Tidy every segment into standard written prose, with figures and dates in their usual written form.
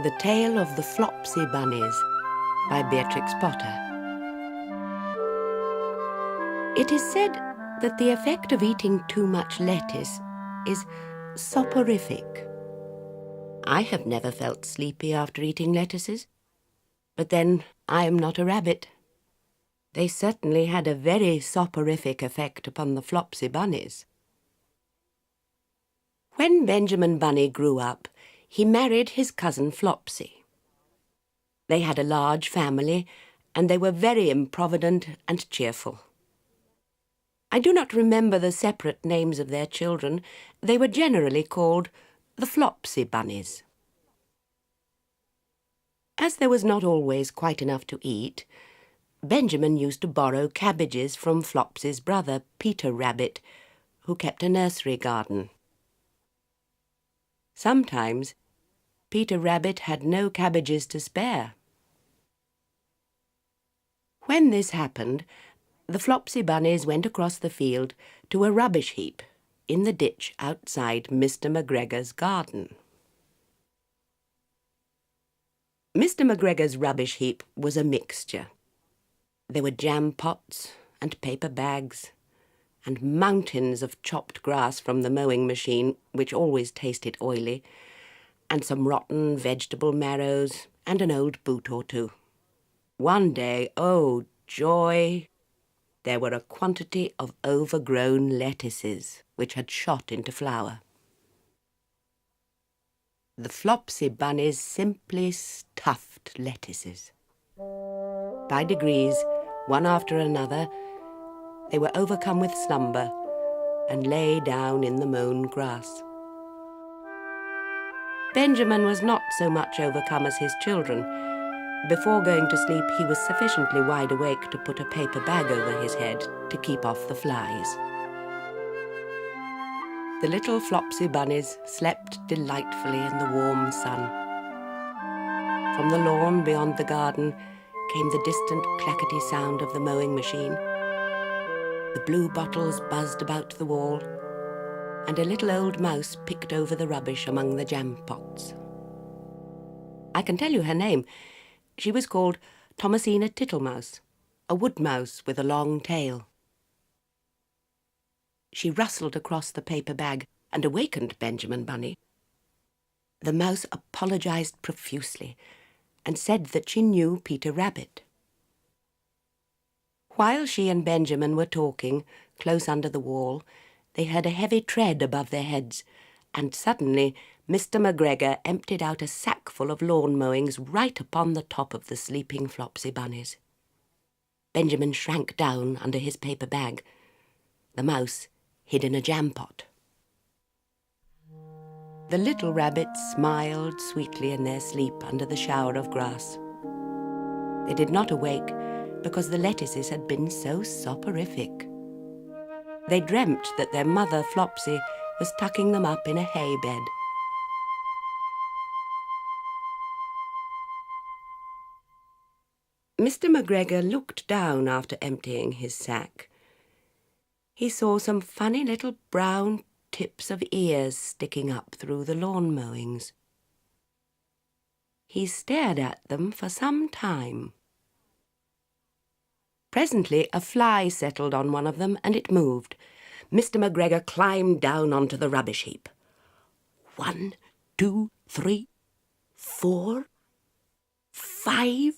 The Tale of the Flopsy Bunnies by Beatrix Potter. It is said that the effect of eating too much lettuce is soporific. I have never felt sleepy after eating lettuces, but then I am not a rabbit. They certainly had a very soporific effect upon the Flopsy Bunnies. When Benjamin Bunny grew up, he married his cousin Flopsy. They had a large family, and they were very improvident and cheerful. I do not remember the separate names of their children. They were generally called the Flopsy Bunnies. As there was not always quite enough to eat, Benjamin used to borrow cabbages from Flopsy's brother, Peter Rabbit, who kept a nursery garden. Sometimes Peter Rabbit had no cabbages to spare. When this happened, the Flopsy Bunnies went across the field to a rubbish heap in the ditch outside Mr. McGregor's garden. Mr. McGregor's rubbish heap was a mixture. There were jam pots and paper bags and mountains of chopped grass from the mowing machine, which always tasted oily, and some rotten vegetable marrows and an old boot or two. One day, oh joy, there were a quantity of overgrown lettuces which had shot into flower. The Flopsy Bunnies simply stuffed lettuces. By degrees, one after another, they were overcome with slumber and lay down in the mown grass. Benjamin was not so much overcome as his children. Before going to sleep, he was sufficiently wide awake to put a paper bag over his head to keep off the flies. The little Flopsy Bunnies slept delightfully in the warm sun. From the lawn beyond the garden came the distant clackety sound of the mowing machine. The blue bottles buzzed about the wall, and a little old mouse picked over the rubbish among the jam pots. I can tell you her name. She was called Thomasina Tittlemaus, a wood mouse with a long tail. She rustled across the paper bag and awakened Benjamin Bunny. The mouse apologized profusely and said that she knew Peter Rabbit. While she and Benjamin were talking, close under the wall, they heard a heavy tread above their heads, and suddenly Mr. McGregor emptied out a sackful of lawn mowings right upon the top of the sleeping Flopsy Bunnies. Benjamin shrank down under his paper bag. The mouse hid in a jam pot. The little rabbits smiled sweetly in their sleep under the shower of grass. They did not awake because the lettuces had been so soporific. They dreamt that their mother, Flopsy, was tucking them up in a hay bed. Mr. McGregor looked down after emptying his sack. He saw some funny little brown tips of ears sticking up through the lawn mowings. He stared at them for some time. Presently a fly settled on one of them and it moved. Mr. McGregor climbed down onto the rubbish heap. 1, 2, 3, 4, 5,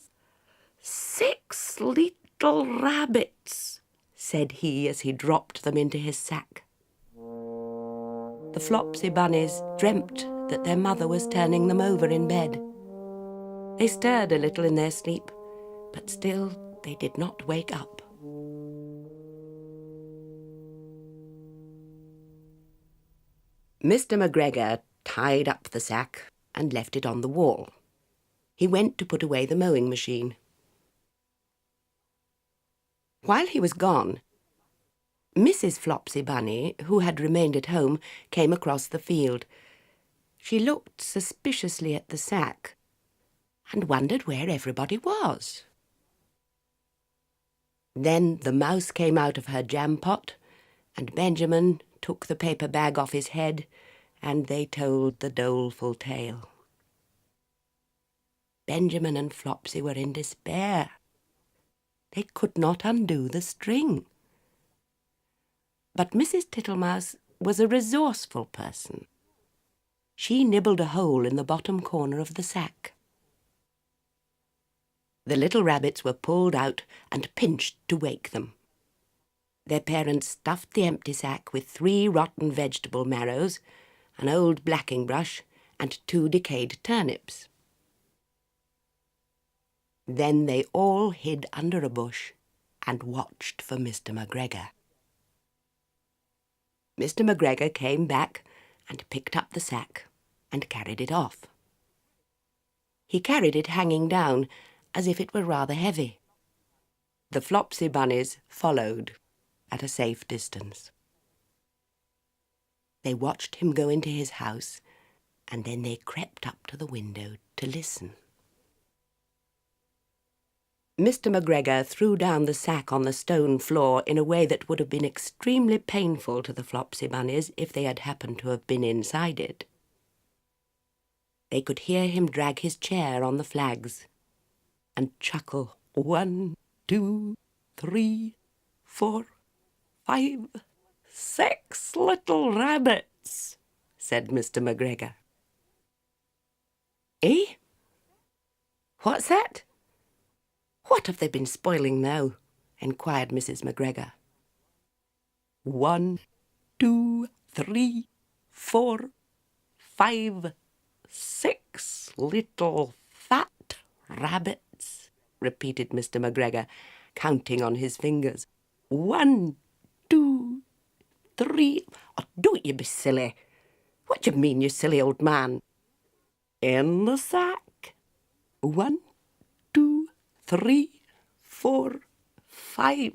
6 little rabbits, said he as he dropped them into his sack. The Flopsy Bunnies dreamt that their mother was turning them over in bed. They stirred a little in their sleep, but still they did not wake up. Mr. McGregor tied up the sack and left it on the wall. He went to put away the mowing machine. While he was gone, Mrs. Flopsy Bunny, who had remained at home, came across the field. She looked suspiciously at the sack and wondered where everybody was. Then the mouse came out of her jam pot, and Benjamin took the paper bag off his head, and they told the doleful tale. Benjamin and Flopsy were in despair. They could not undo the string. But Mrs. Tittlemouse was a resourceful person. She nibbled a hole in the bottom corner of the sack. The little rabbits were pulled out and pinched to wake them. Their parents stuffed the empty sack with 3 rotten vegetable marrows, an old blacking brush, and 2 decayed turnips. Then they all hid under a bush and watched for Mr. McGregor. Mr. McGregor came back and picked up the sack and carried it off. He carried it hanging down as if it were rather heavy. The Flopsy bunnies followed at a safe distance. They watched him go into his house, and then they crept up to the window to listen. Mr. McGregor threw down the sack on the stone floor in a way that would have been extremely painful to the Flopsy bunnies if they had happened to have been inside it. They could hear him drag his chair on the flags and chuckle. 1, 2, 3, 4, 5, 6 little rabbits, said Mr. McGregor. Eh? What's that? What have they been spoiling now? Inquired Mrs. McGregor. 1, 2, 3, 4, 5, 6 little fat rabbits, repeated Mr. McGregor, counting on his fingers. 1, 2, 3... Oh, don't you be silly. What do you mean, you silly old man? In the sack. 1, 2, 3, 4, 5,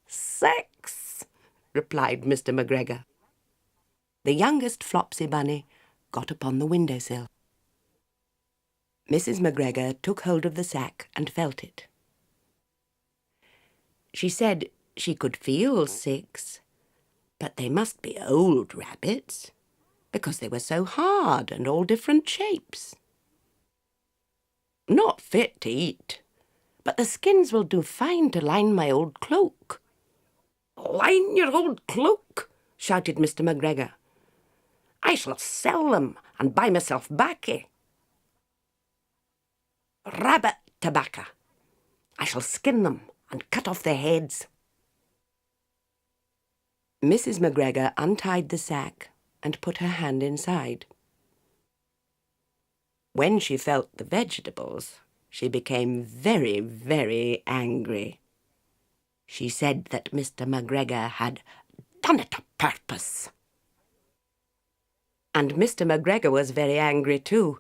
6, replied Mr. McGregor. The youngest Flopsy bunny got upon the windowsill. Mrs. McGregor took hold of the sack and felt it. She said she could feel 6, but they must be old rabbits, because they were so hard and all different shapes. Not fit to eat, but the skins will do fine to line my old cloak. Line your old cloak, shouted Mr. McGregor. I shall sell them and buy myself baccy. Rabbit tobacco. I shall skin them and cut off their heads. Mrs. McGregor untied the sack and put her hand inside. When she felt the vegetables, she became very, very angry. She said that Mr. McGregor had done it o' purpose. And Mr. McGregor was very angry too.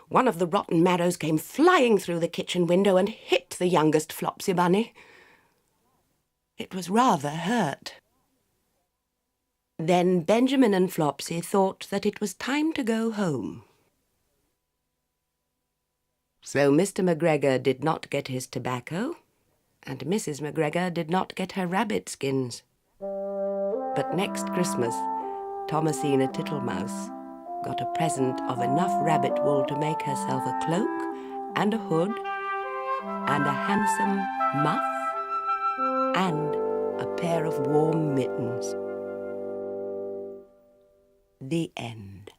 One of the rotten marrows came flying through the kitchen window and hit the youngest Flopsy bunny. It was rather hurt. Then Benjamin and Flopsy thought that it was time to go home. So Mr. McGregor did not get his tobacco, and Mrs. McGregor did not get her rabbit skins. But next Christmas, Thomasina Tittlemouse got a present of enough rabbit wool to make herself a cloak and a hood and a handsome muff and a pair of warm mittens. The end.